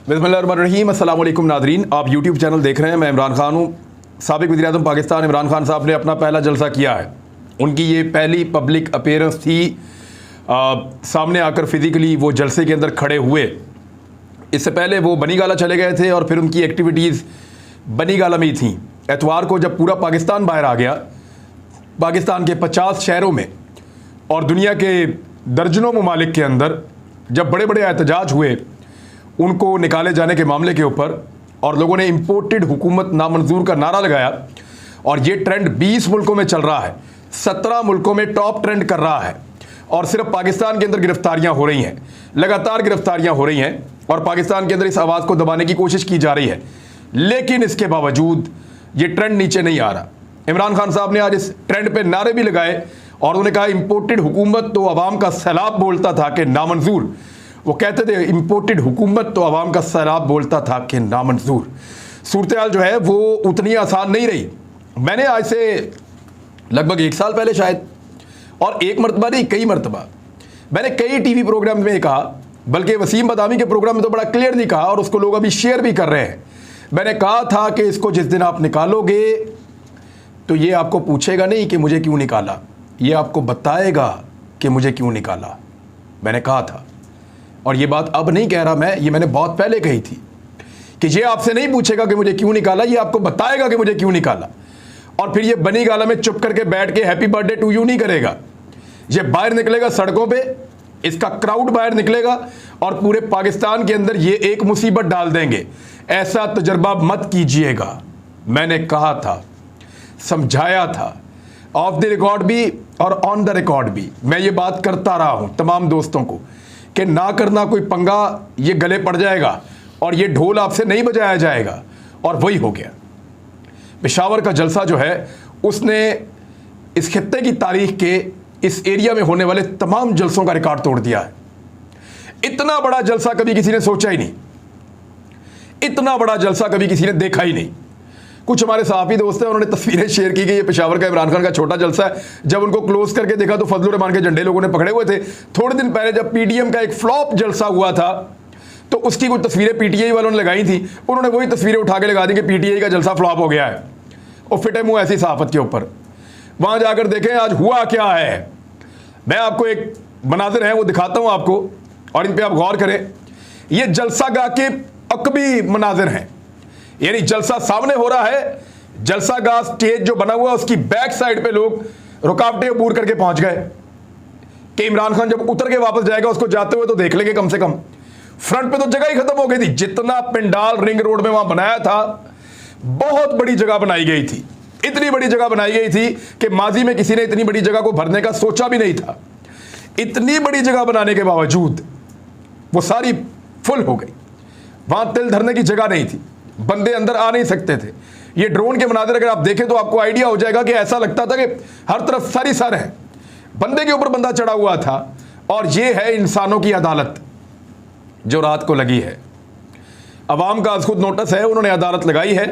बिस्मिल्लाहिर्रहमानिर्रहीम। अस्सलाम वालेकुम नादरीन, आप यूट्यूब चैनल देख रहे हैं। मैं इमरान खान हूँ। साबिक वज़ीर-ए-आज़म पाकिस्तान इमरान खान साहब ने अपना पहला जलसा किया है। उनकी ये पहली पब्लिक अपीयरेंस थी। सामने आकर फिज़िकली वो जलसे के अंदर खड़े हुए। इससे पहले वो बनी गाला चले गए थे और फिर उनकी एक्टिविटीज़ बनी गाला में ही थी। एतवार को जब पूरा पाकिस्तान बाहर आ गया, पाकिस्तान के 50 शहरों में और दुनिया के दर्जनों ममालिक के अंदर जब बड़े बड़े एहतजाज हुए उनको निकाले जाने के मामले के ऊपर, और लोगों ने इम्पोर्टेड हुकूमत नामंजूर का नारा लगाया, और ये ट्रेंड 20 मुल्कों में चल रहा है, 17 मुल्कों में टॉप ट्रेंड कर रहा है। और सिर्फ पाकिस्तान के अंदर गिरफ्तारियां हो रही हैं, लगातार गिरफ्तारियां हो रही हैं, और पाकिस्तान के अंदर इस आवाज़ को दबाने की कोशिश की जा रही है। लेकिन इसके बावजूद ये ट्रेंड नीचे नहीं आ रहा। इमरान खान साहब ने आज इस ट्रेंड पे नारे भी लगाए और उन्होंने कहा इम्पोर्टेड हुकूमत तो अवाम का सैलाब बोलता था कि नामंजूर। वो कहते थे इम्पोर्टेड हुकूमत तो अवाम का सैलाब बोलता था कि नामंजूर। सूरत हाल जो है वो उतनी आसान नहीं रही। मैंने आज से लगभग 1 साल पहले शायद, और एक मरतबा नहीं कई मरतबा मैंने कई टीवी प्रोग्राम में कहा, बल्कि वसीम बदामी के प्रोग्राम में तो बड़ा क्लियरली कहा, और उसको लोग अभी शेयर भी कर रहे हैं। मैंने कहा था कि इसको जिस दिन आप निकालोगे तो ये आपको पूछेगा नहीं कि मुझे क्यों निकाला, ये आपको बताएगा कि मुझे क्यों निकाला। मैंने कहा था, और ये बात अब नहीं कह रहा मैं, ये मैंने बहुत पहले कही थी कि ये आपसे नहीं पूछेगा कि मुझे क्यों निकाला, ये आपको बताएगा कि मुझे क्यों निकाला। और फिर ये बनी गाला में चुप करके बैठ के हैप्पी बर्थडे टू यू नहीं करेगा। ये बाहर निकलेगा सड़कों पे, इसका क्राउड बाहर निकलेगा और पूरे पाकिस्तान के अंदर ये एक मुसीबत डाल देंगे। ऐसा तजर्बा मत कीजिएगा। मैंने कहा था, समझाया था, ऑफ द रिकॉर्ड भी और ऑन द रिकॉर्ड भी मैं ये बात करता रहा हूं तमाम दोस्तों को कि ना करना कोई पंगा, ये गले पड़ जाएगा और ये ढोल आपसे नहीं बजाया जाएगा। और वही हो गया। पेशावर का जलसा जो है उसने इस खित्ते की तारीख के इस एरिया में होने वाले तमाम जलसों का रिकॉर्ड तोड़ दिया है। इतना बड़ा जलसा कभी किसी ने सोचा ही नहीं, इतना बड़ा जलसा कभी किसी ने देखा ही नहीं। कुछ हमारे सहाफ़ी दोस्त हैं, उन्होंने तस्वीरें शेयर की कि ये पेशावर का इमरान खान का छोटा जलसा है। जब उनको क्लोज करके देखा तो फजलुर रहमान के झंडे लोगों ने पकड़े हुए थे। थोड़े दिन पहले जब पीडीएम का एक फ्लॉप जलसा हुआ था तो उसकी कुछ तस्वीरें पीटीआई वालों ने लगाई थी, उन्होंने वही तस्वीरें उठा के लगा दी कि पीटीआई का जलसा फ्लॉप हो गया है, और फिटे मुंह ऐसी सहाफत के ऊपर। वहां जाकर देखें आज हुआ क्या है। मैं आपको एक मनाजिर है वो दिखाता हूं आपको, और इन पर आप गौर करें। ये जलसा गाह के अकबी मनाजिर हैं, यानी जलसा सामने हो रहा है, जलसा गाह स्टेज जो बना हुआ उसकी बैक साइड पे लोग रुकावटें अबूर करके पहुंच गए कि इमरान खान जब उतर के वापस जाएगा उसको जाते हुए तो देख लेंगे कम से कम। फ्रंट पे तो जगह ही खत्म हो गई थी। जितना पंडाल रिंग रोड में वहां बनाया था, बहुत बड़ी जगह बनाई गई थी, इतनी बड़ी जगह बनाई गई थी कि माजी में किसी ने इतनी बड़ी जगह को भरने का सोचा भी नहीं था। इतनी बड़ी जगह बनाने के बावजूद वो सारी फुल हो गई। वहां तिल धरने की जगह नहीं थी, बंदे अंदर आ नहीं सकते थे। ये ड्रोन के मनाज़र अगर आप देखें तो आपको आइडिया हो जाएगा कि ऐसा लगता था कि हर तरफ सारी सर है, बंदे के ऊपर बंदा चढ़ा हुआ था। और ये है इंसानों की अदालत जो रात को लगी है। अवाम का अज खुद नोटिस है, उन्होंने अदालत लगाई है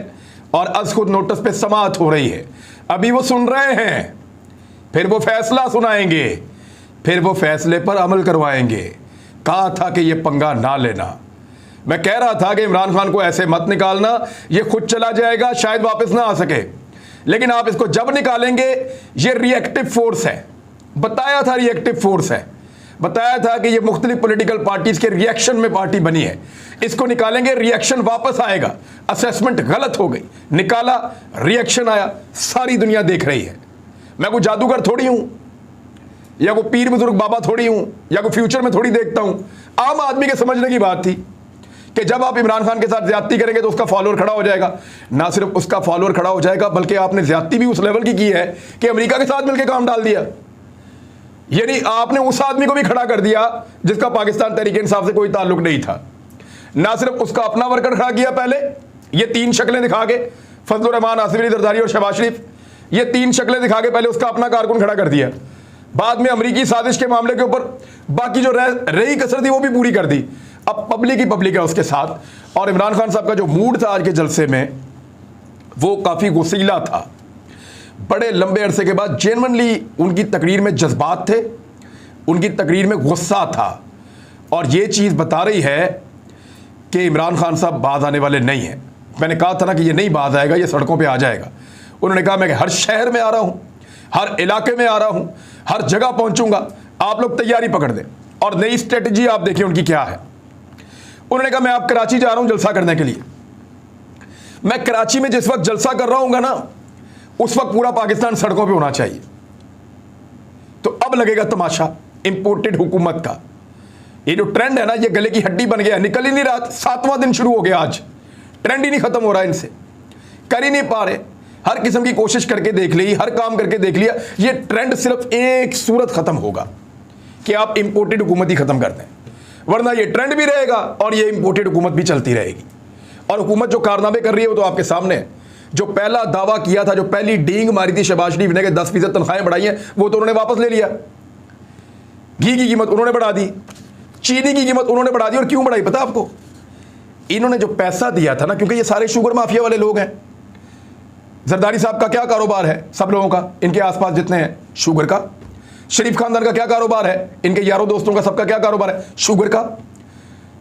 और अज खुद नोटिस पे समाअत हो रही है। अभी वो सुन रहे हैं, फिर वो फैसला सुनाएंगे, फिर वो फैसले पर अमल करवाएंगे। कहा था कि ये पंगा ना लेना। मैं कह रहा था कि इमरान खान को ऐसे मत निकालना, ये खुद चला जाएगा, शायद वापस ना आ सके। लेकिन आप इसको जब निकालेंगे, ये रिएक्टिव फोर्स है। बताया था रिएक्टिव फोर्स है, बताया था कि ये मुख्तलिफ पॉलिटिकल पार्टीज के रिएक्शन में पार्टी बनी है। इसको निकालेंगे, रिएक्शन वापस आएगा। असेसमेंट गलत हो गई, निकाला, रिएक्शन आया, सारी दुनिया देख रही है। मैं कोई जादूगर थोड़ी हूं, या कोई पीर बुजुर्ग बाबा थोड़ी हूं, या कोई फ्यूचर में थोड़ी देखता हूं। आम आदमी के समझने की बात थी कि जब आप इमरान खान के साथ ज्यादती करेंगे तो उसका फॉलोअर खड़ा हो जाएगा। ना सिर्फ उसका फॉलोअर खड़ा हो जाएगा, बल्कि आपने ज्यादती भी उस लेवल की है कि अमेरिका के साथ मिलकर काम डाल दिया। यानी आपने उस आदमी को भी खड़ा कर दिया जिसका पाकिस्तान तहरीक इंसाफ से कोई ताल्लुक नहीं था। ना सिर्फ उसका अपना वर्कर खड़ा किया, पहले ये 3 शक्लें दिखा के, फजलुर रहमान, आसिफ अली जरदारी और शहबाज शरीफ, ये 3 शक्लें दिखा के पहले उसका अपना कारकुन खड़ा कर दिया। बाद में अमरीकी साजिश के मामले के ऊपर बाकी जो रही कसर थी वो भी पूरी कर दी। अब पब्लिक ही पब्लिक है उसके साथ। और इमरान खान साहब का जो मूड था आज के जलसे में, वो काफ़ी गुस्सीला था। बड़े लंबे अरसे के बाद जेन्युइनली उनकी तकरीर में जज्बात थे, उनकी तकरीर में गुस्सा था। और ये चीज़ बता रही है कि इमरान खान साहब बाज आने वाले नहीं हैं। मैंने कहा था ना कि ये नहीं बाज आएगा, ये सड़कों पे आ जाएगा। उन्होंने कहा मैं हर शहर में आ रहा हूं, हर इलाके में आ रहा हूं, हर जगह पहुंचूंगा, आप लोग तैयारी पकड़ दें। और नई स्ट्रेटजी आप देखिए उनकी क्या है। उन्होंने कहा मैं आप कराची जा रहा हूं जलसा करने के लिए। मैं कराची में जिस वक्त जलसा कर रहा हूंगा ना, उस वक्त पूरा पाकिस्तान सड़कों पे होना चाहिए। तो अब लगेगा तमाशा इंपोर्टेड हुकूमत का। ये जो ट्रेंड है ना, ये गले की हड्डी बन गया, निकल ही नहीं रहा। 7वां दिन शुरू हो गया आज, ट्रेंड ही नहीं खत्म हो रहा इनसे, कर ही नहीं पा रहे। हर किस्म की कोशिश करके देख ली, हर काम करके देख लिया, ये ट्रेंड सिर्फ एक सूरत खत्म होगा कि आप इंपोर्टेड हुकूमत ही खत्म कर दें, वरना ये ट्रेंड भी रहेगा और ये इंपोर्टेड हुकूमत भी चलती रहेगी। और हुकूमत जो कारनामे कर रही है वो तो आपके सामने है। जो पहला दावा किया था, जो पहली डींग मारी थी शहबाज शरीफ ने कि 10% तनख्वाहें बढ़ाई हैं, वो तो उन्होंने वापस ले लिया। घी की कीमत उन्होंने बढ़ा दी, चीनी की कीमत उन्होंने बढ़ा दी। और क्यों बढ़ाई पता आपको? इन्होंने जो पैसा दिया था ना, क्योंकि ये सारे शुगर माफिया वाले लोग हैं। जरदारी साहब का क्या कारोबार है? सब लोगों का, इनके आसपास जितने हैं, शुगर का। शरीफ खानदान का क्या कारोबार है? इनके यारों दोस्तों का सबका क्या कारोबार है? शुगर का।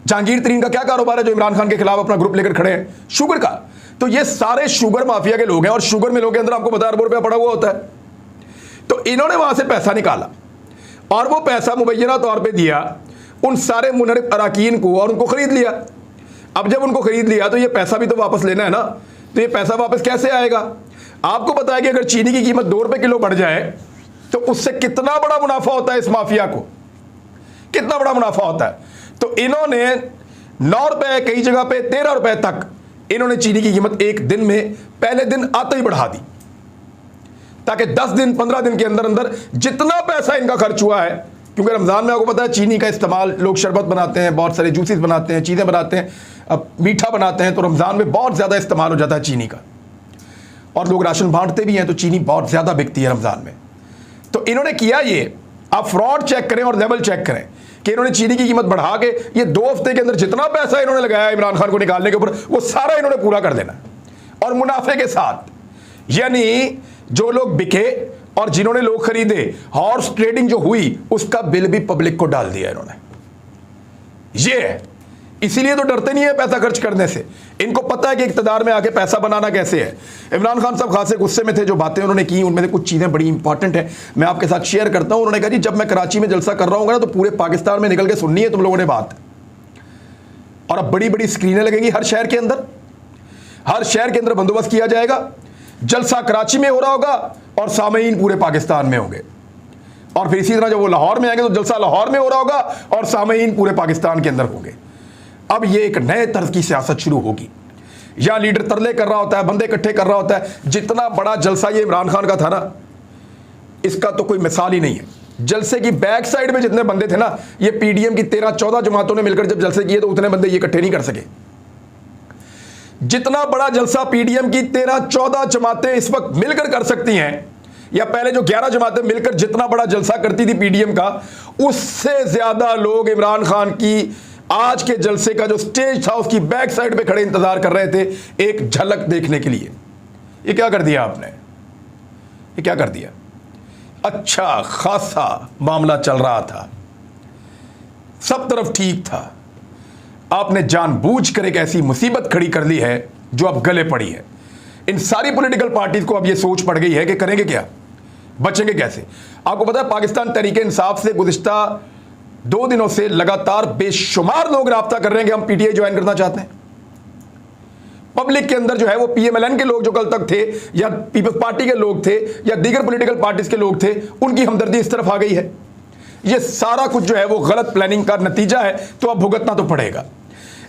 जहांगीर तरीन का क्या कारोबार है, जो इमरान खान के खिलाफ अपना ग्रुप लेकर खड़े हैं? शुगर का। तो ये सारे शुगर माफिया के लोग हैं। और शुगर मिलों के अंदर आपको पता है अरबों रुपया पड़ा हुआ होता है। तो इन्होंने वहां से पैसा निकाला और वो पैसा मुबैना तौर पर दिया उन सारे मुनरिफ अराकीन को, और उनको खरीद लिया। अब जब उनको खरीद लिया तो ये पैसा भी तो वापस लेना है ना। तो ये पैसा वापस कैसे आएगा? आपको पता है कि अगर चीनी की कीमत 2 रुपए किलो बढ़ जाए तो उससे कितना बड़ा मुनाफा होता है इस माफिया को, कितना बड़ा मुनाफा होता है। तो इन्होंने 9 रुपए, कई जगह पे 13 रुपए तक इन्होंने चीनी की कीमत एक दिन में, पहले दिन आते ही बढ़ा दी, ताकि 10 दिन 15 दिन के अंदर अंदर जितना पैसा इनका खर्च हुआ है। क्योंकि रमजान में आपको पता है चीनी का इस्तेमाल, लोग शरबत बनाते हैं, बहुत सारे जूसेस बनाते हैं, चीज़ें बनाते हैं, अब मीठा बनाते हैं, तो रमजान में बहुत ज़्यादा इस्तेमाल हो जाता है चीनी का। और लोग राशन बांटते भी हैं, तो चीनी बहुत ज़्यादा बिकती है रमजान में। तो इन्होंने किया ये, आप फ्रॉड चेक करें और लेवल चेक करें कि इन्होंने चीनी की कीमत बढ़ा के ये 2 हफ्ते के अंदर जितना पैसा इन्होंने लगाया इमरान खान को निकालने के ऊपर, वो सारा इन्होंने पूरा कर देना, और मुनाफे के साथ। यानी जो लोग बिके और जिन्होंने लोग खरीदे, हॉर्स ट्रेडिंग जो हुई, उसका बिल भी पब्लिक को डाल दिया इन्होंने। ये है, इसीलिए तो डरते नहीं है पैसा खर्च करने से। इनको पता है कि इक्तदार में आके पैसा बनाना कैसे है। इमरान खान साहब खासे गुस्से में थे। जो बातें उन्होंने की उनमें से कुछ चीज़ें बड़ी इंपॉर्टेंट है, मैं आपके साथ शेयर करता हूं। उन्होंने कहा जी जब मैं कराची में जलसा कर रहा हूँ ना, तो पूरे पाकिस्तान में निकल के सुननी है तुम लोगों ने बात। और अब बड़ी बड़ी स्क्रीनें लगेंगी हर शहर के अंदर, हर शहर के अंदर बंदोबस्त किया जाएगा। जलसा कराची में हो रहा होगा और सामईन पूरे पाकिस्तान में होंगे। और फिर इसी तरह जब वो लाहौर में आएंगे तो जलसा लाहौर में हो रहा होगा और सामईन पूरे पाकिस्तान के अंदर होंगे। अब ये एक नए तर्ज की सियासत शुरू होगी। या लीडर तरले कर रहा होता है, बंदे इकट्ठे कर रहा होता है। जितना बड़ा जलसा ये इमरान खान का था ना, इसका तो कोई मिसाल ही नहीं है। जलसे की बैक साइड में जितने बंदे थे ना, ये पीडीएम की 13-14 जमातों ने मिलकर जब जलसे किए तो उतने बंदे ये इकट्ठे नहीं कर सके। जितना बड़ा जलसा पीडीएम की 13-14 जमातें इस वक्त मिलकर कर सकती हैं, या पहले जो 11 जमातें मिलकर जितना बड़ा जलसा करती थी पीडीएम का, उससे ज्यादा लोग इमरान खान की आज के जलसे का जो स्टेज था उसकी बैक साइड पे खड़े इंतजार कर रहे थे एक झलक देखने के लिए। ये क्या कर दिया आपने? ये क्या कर दिया? अच्छा खासा मामला चल रहा था, सब तरफ ठीक था, आपने जानबूझकर एक ऐसी मुसीबत खड़ी कर ली है जो अब गले पड़ी है। इन सारी पॉलिटिकल पार्टीज को अब ये सोच पड़ गई है कि करेंगे क्या, बचेंगे कैसे। आपको पता है पाकिस्तान तहरीके इंसाफ से गुज़िश्ता 2 दिनों से लगातार बेशुमार लोग राब्ता कर रहे हैं कि हम पीटीआई ज्वाइन करना चाहते हैं। पब्लिक के अंदर जो है वो पीएमएलएन के लोग जो कल तक थे, या पीपल्स पार्टी के लोग थे, या दीगर पॉलिटिकल पार्टीज के लोग थे, उनकी हमदर्दी इस तरफ आ गई है। ये सारा कुछ जो है वो गलत प्लानिंग का नतीजा है, तो अब भुगतना तो पड़ेगा।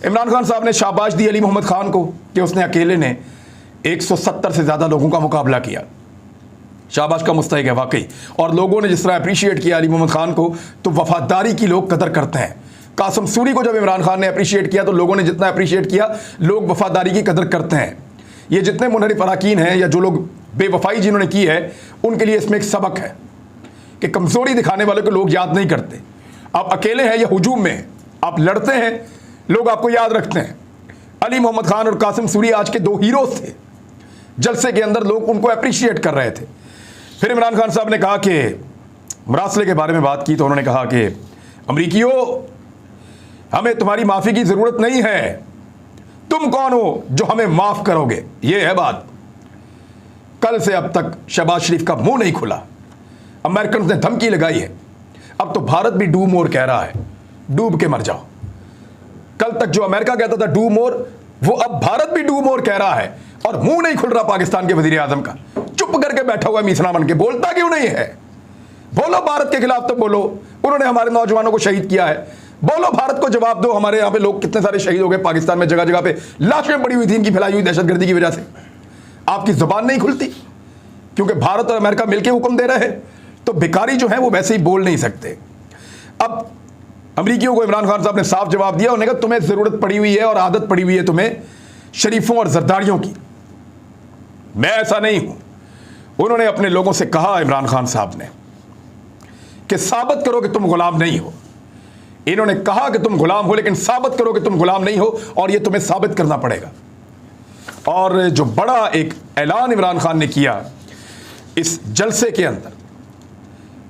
इमरान खान साहब ने शाबाश दी अली मोहम्मद खान को कि उसने अकेले ने 170 से ज़्यादा लोगों का मुकाबला किया। शाबाश का मुस्तहिक है वाकई। और लोगों ने जिस तरह अप्रिशिएट किया अली मोहम्मद खान को, तो वफादारी की लोग कदर करते हैं। कासिम सूरी को जब इमरान खान ने अप्रिशिएट किया तो लोगों ने जितना अप्रिशिएट किया, लोग वफादारी की कदर करते हैं। ये जितने मुनहरिफ अराकीन हैं या जो लोग बेवफाई जिन्होंने की है, उनके लिए इसमें एक सबक है कि कमज़ोरी दिखाने वालों को लोग याद नहीं करते। आप अकेले हैं या हुजूम में, आप लड़ते हैं, लोग आपको याद रखते हैं। अली मोहम्मद खान और कासिम सूरी आज के 2 हीरोज थे। जलसे के अंदर लोग उनको अप्रिशिएट कर रहे थे। फिर इमरान खान साहब ने कहा कि मरासले के बारे में बात की, तो उन्होंने कहा कि अमरीकियों, हमें तुम्हारी माफ़ी की ज़रूरत नहीं है, तुम कौन हो जो हमें माफ करोगे? ये है बात। कल से अब तक शहबाज शरीफ का मुंह नहीं खुला, अमेरिकन ने धमकी लगाई है। अब तो भारत भी डू मोर कह रहा है, डूब के मर जाओ। कल तक जो अमेरिका कहता था डू मोर, वो अब भारत भी डू मोर कह रहा है, और मुंह नहीं खुल रहा पाकिस्तान के वजीर आजम का। चुप करके बैठा हुआ मीसना बन के, बोलता क्यों नहीं है? बोलो भारत के खिलाफ तो बोलो, उन्होंने हमारे नौजवानों को शहीद किया है। बोलो भारत को जवाब दो, हमारे यहां पे लोग कितने सारे शहीद हो गए, पाकिस्तान में जगह जगह पे लाशें पड़ी हुई थी इनकी फैलाई हुई दहशतगर्दी की वजह से। आपकी जुबान नहीं खुलती क्योंकि भारत और अमेरिका मिलकर हुक्म दे रहे हैं, तो भिखारी जो है वो वैसे ही बोल नहीं सकते। अब अमरीकियों को इमरान खान साहब ने साफ जवाब दिया, उन्होंने कहा तुम्हें जरूरत पड़ी हुई है और आदत पड़ी हुई है तुम्हें शरीफों और जरदारियों की, मैं ऐसा नहीं हूं। उन्होंने अपने लोगों से कहा, इमरान खान साहब ने, कि साबित करो कि तुम गुलाम नहीं हो। इन्होंने कहा कि तुम गुलाम हो, लेकिन साबित करो कि तुम गुलाम नहीं हो, और यह तुम्हें साबित करना पड़ेगा। और जो बड़ा एक ऐलान इमरान खान ने किया इस जलसे के अंदर,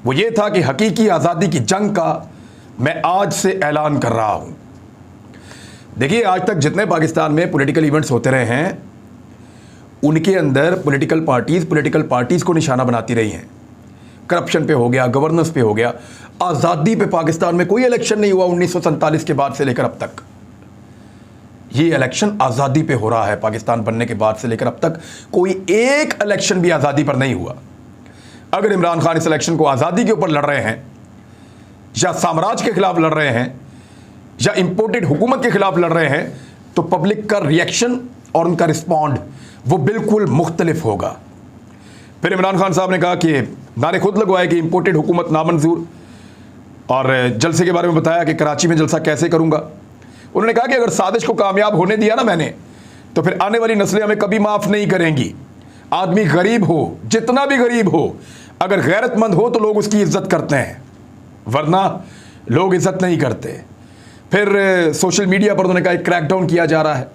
वो ये था कि हकीकी आज़ादी की जंग का मैं आज से ऐलान कर रहा हूं। देखिए, आज तक जितने पाकिस्तान में पॉलिटिकल इवेंट्स होते रहे हैं, उनके अंदर पॉलिटिकल पार्टीज को निशाना बनाती रही हैं। करप्शन पे हो गया, गवर्नेंस पे हो गया। आज़ादी पे पाकिस्तान में कोई इलेक्शन नहीं हुआ 1947 के बाद से लेकर अब तक। ये इलेक्शन आज़ादी पे हो रहा है। पाकिस्तान बनने के बाद से लेकर अब तक कोई एक इलेक्शन भी आज़ादी पर नहीं हुआ। अगर इमरान खान इस इलेक्शन को आज़ादी के ऊपर लड़ रहे हैं, या साम्राज्य के खिलाफ लड़ रहे हैं, या इंपोर्टेड हुकूमत के खिलाफ लड़ रहे हैं, तो पब्लिक का रिएक्शन और उनका रिस्पॉन्ड वो बिल्कुल मुख्तलिफ होगा। फिर इमरान खान साहब ने कहा कि नारे खुद लगवाए कि इंपोर्टेड हुकूमत नामंजूर, और जलसे के बारे में बताया कि कराची में जलसा कैसे करूंगा। उन्होंने कहा कि अगर साजिश को कामयाब होने दिया ना मैंने, तो फिर आने वाली नस्लें हमें कभी माफ़ नहीं करेंगी। आदमी गरीब हो, जितना भी गरीब हो, अगर गैरतमंद हो तो लोग उसकी इज्जत करते हैं, वरना लोग इज्जत नहीं करते। फिर सोशल मीडिया पर उन्होंने कहा क्रैकडाउन किया जा रहा है,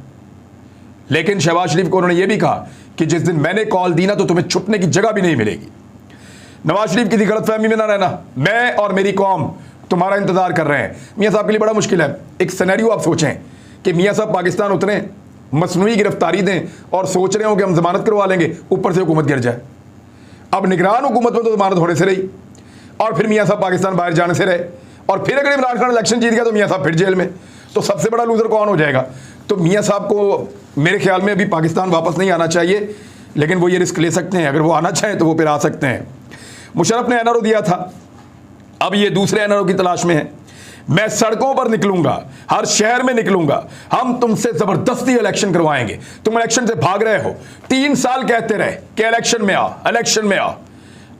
लेकिन शहबाज शरीफ को उन्होंने ये भी कहा कि जिस दिन मैंने कॉल दी ना, तो तुम्हें छुपने की जगह भी नहीं मिलेगी। नवाज शरीफ किसी गलतफहमी में ना रहना, मैं और मेरी कौम तुम्हारा इंतजार कर रहे हैं। मियाँ साहब के लिए बड़ा मुश्किल है। एक सिनेरियो आप सोचें कि मियाँ साहब पाकिस्तान उतरे, मसनूई गिरफ्तारी दें और सोच रहे हो कि हम जमानत करवा लेंगे, ऊपर से हुकूमत गिर जाए। अब निगरान हुकूमत में तो जमानत होने से रही, और फिर मियाँ साहब पाकिस्तान बाहर जाने से रहे, और फिर अगर इमरान खान इलेक्शन जीत गया तो मियाँ साहब फिर जेल में। तो सबसे बड़ा लूजर कौन हो जाएगा? तो मियाँ साहब को मेरे ख्याल में अभी पाकिस्तान वापस नहीं आना चाहिए, लेकिन वो ये रिस्क ले सकते हैं। अगर वो आना चाहें तो वो फिर आ सकते हैं। मुशर्रफ ने एनआरओ दिया था, अब ये दूसरे एनआरओ की तलाश में है। मैं सड़कों पर निकलूंगा, हर शहर में निकलूंगा, हम तुमसे जबरदस्ती इलेक्शन करवाएंगे। तुम इलेक्शन से भाग रहे हो, 3 साल कहते रहे कि इलेक्शन में आ, इलेक्शन में आ।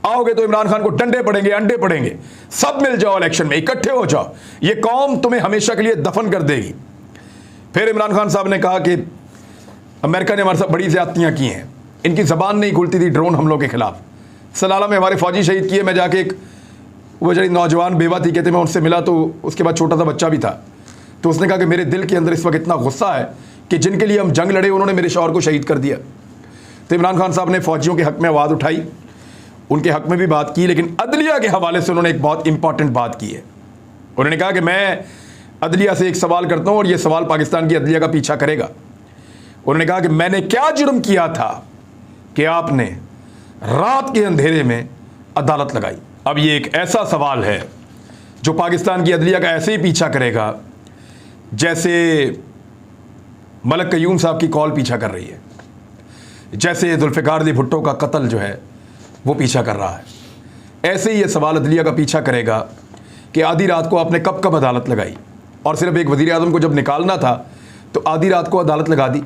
आओगे तो इमरान खान को डंडे पड़ेंगे, अंडे पड़ेंगे, सब मिल जाओ इलेक्शन में, इकट्ठे हो जाओ, ये कौम तुम्हें हमेशा के लिए दफन कर देगी। फिर इमरान खान साहब ने कहा कि अमेरिका ने हमारे साथ बड़ी ज्यादतियां की हैं, इनकी जबान नहीं खुलती थी ड्रोन हमलों के खिलाफ। सलाला में हमारे फौजी शहीद किए। मैं जाके एक वो जड़ी नौजवान बेवा थी, कहते मैं उनसे मिला तो उसके बाद छोटा सा बच्चा भी था, तो उसने कहा कि मेरे दिल के अंदर इस वक्त इतना गुस्सा है कि जिनके लिए हम जंग लड़े उन्होंने मेरे शौहर को शहीद कर दिया। तो इमरान खान साहब ने फौजियों के हक में आवाज़ उठाई, उनके हक में भी बात की, लेकिन अदलिया के हवाले से उन्होंने एक बहुत इंपॉर्टेंट बात की है। उन्होंने कहा कि मैं अदलिया से एक सवाल करता हूँ और ये सवाल पाकिस्तान की अदलिया का पीछा करेगा। उन्होंने कहा कि मैंने क्या जुर्म किया था कि आपने रात के अंधेरे में अदालत लगाई। अब ये एक ऐसा सवाल है जो पाकिस्तान की अदलिया का ऐसे ही पीछा करेगा जैसे मलक कयूम साहब की कॉल पीछा कर रही है, जैसे जुल्फ़िकार अली भुट्टो का कत्ल जो है वो पीछा कर रहा है। ऐसे ही ये सवाल अदलिया का पीछा करेगा कि आधी रात को आपने कब कब अदालत लगाई, और सिर्फ एक वज़ीर आज़म को जब निकालना था तो आधी रात को अदालत लगा दी,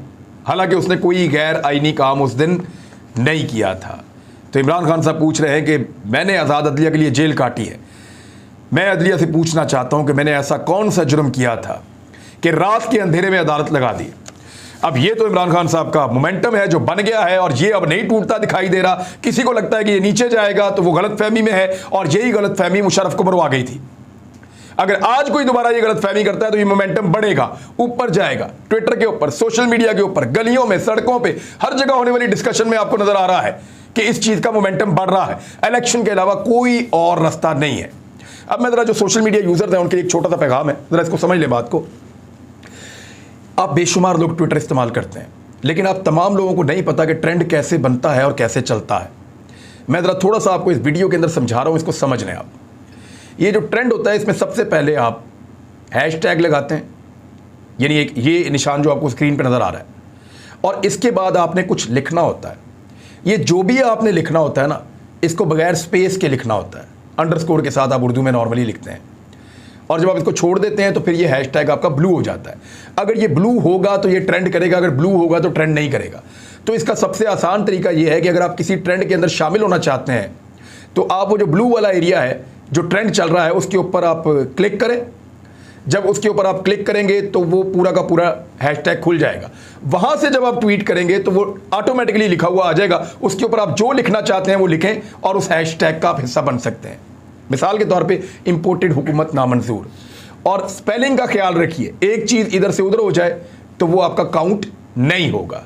हालांकि उसने कोई गैर आईनी काम उस दिन नहीं किया था। तो इमरान खान साहब पूछ रहे हैं कि मैंने आज़ाद अदलिया के लिए जेल काटी है। मैं अदलिया से पूछना चाहता हूं कि मैंने ऐसा कौन सा जुर्म किया था कि रात के अंधेरे में अदालत लगा दी। अब ये तो इमरान खान साहब का मोमेंटम है जो बन गया है, और ये अब नहीं टूटता दिखाई दे रहा। किसी को लगता है कि ये नीचे जाएगा तो वो गलतफहमी में है, और यही गलतफहमी मुशर्रफ को मरवा गई थी। अगर आज कोई दोबारा ये गलतफहमी करता है तो ये मोमेंटम बढ़ेगा, ऊपर जाएगा। ट्विटर के ऊपर, सोशल मीडिया के ऊपर, गलियों में, सड़कों पे, हर जगह होने वाली डिस्कशन में आपको नजर आ रहा है कि इस चीज का मोमेंटम बढ़ रहा है। इलेक्शन के अलावा कोई और रास्ता नहीं है। अब मैं जरा जो सोशल मीडिया यूजर्स हैं उनके लिए एक छोटा सा पैगाम है, जरा इसको समझ ले बात को। आप बेशुमार लोग ट्विटर इस्तेमाल करते हैं, लेकिन आप तमाम लोगों को नहीं पता कि ट्रेंड कैसे बनता है और कैसे चलता है। मैं ज़रा थोड़ा सा आपको इस वीडियो के अंदर समझा रहा हूँ, इसको समझ लें आप। ये जो ट्रेंड होता है इसमें सबसे पहले आप हैशटैग लगाते हैं, यानी एक ये निशान जो आपको स्क्रीन पर नज़र आ रहा है, और इसके बाद आपने कुछ लिखना होता है। ये जो भी आपने लिखना होता है ना, इसको बगैर स्पेस के लिखना होता है, अंडरस्कोर के साथ आप उर्दू में नॉर्मली लिखते हैं। और जब आप इसको छोड़ देते हैं तो फिर ये हैशटैग आपका ब्लू हो जाता है। अगर ये ब्लू होगा तो ये ट्रेंड करेगा, अगर ब्लू होगा तो ट्रेंड नहीं करेगा। तो इसका सबसे आसान तरीका ये है कि अगर आप किसी ट्रेंड के अंदर शामिल होना चाहते हैं तो आप वो जो ब्लू वाला एरिया है जो ट्रेंड चल रहा है उसके ऊपर आप क्लिक करें। जब उसके ऊपर आप क्लिक करेंगे तो वो पूरा का पूरा हैशटैग खुल जाएगा। वहां से जब आप ट्वीट करेंगे तो वो ऑटोमेटिकली लिखा हुआ आ जाएगा, उसके ऊपर आप जो लिखना चाहते हैं वो लिखें और उस हैशटैग का आप हिस्सा बन सकते हैं। मिसाल के तौर पे इंपोर्टेड हुकूमत नामंजूर, और स्पेलिंग का ख्याल रखिए, एक चीज़ इधर से उधर हो जाए तो वो आपका काउंट नहीं होगा।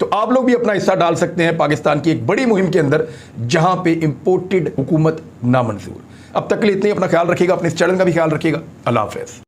तो आप लोग भी अपना हिस्सा डाल सकते हैं पाकिस्तान की एक बड़ी मुहिम के अंदर जहां पे इंपोर्टेड हुकूमत नामंजूर। अब तक के लिए इतने, अपना ख्याल रखिएगा, अपने इस चैनल का भी ख्याल रखिएगा। अल्लाह हाफ़िज़।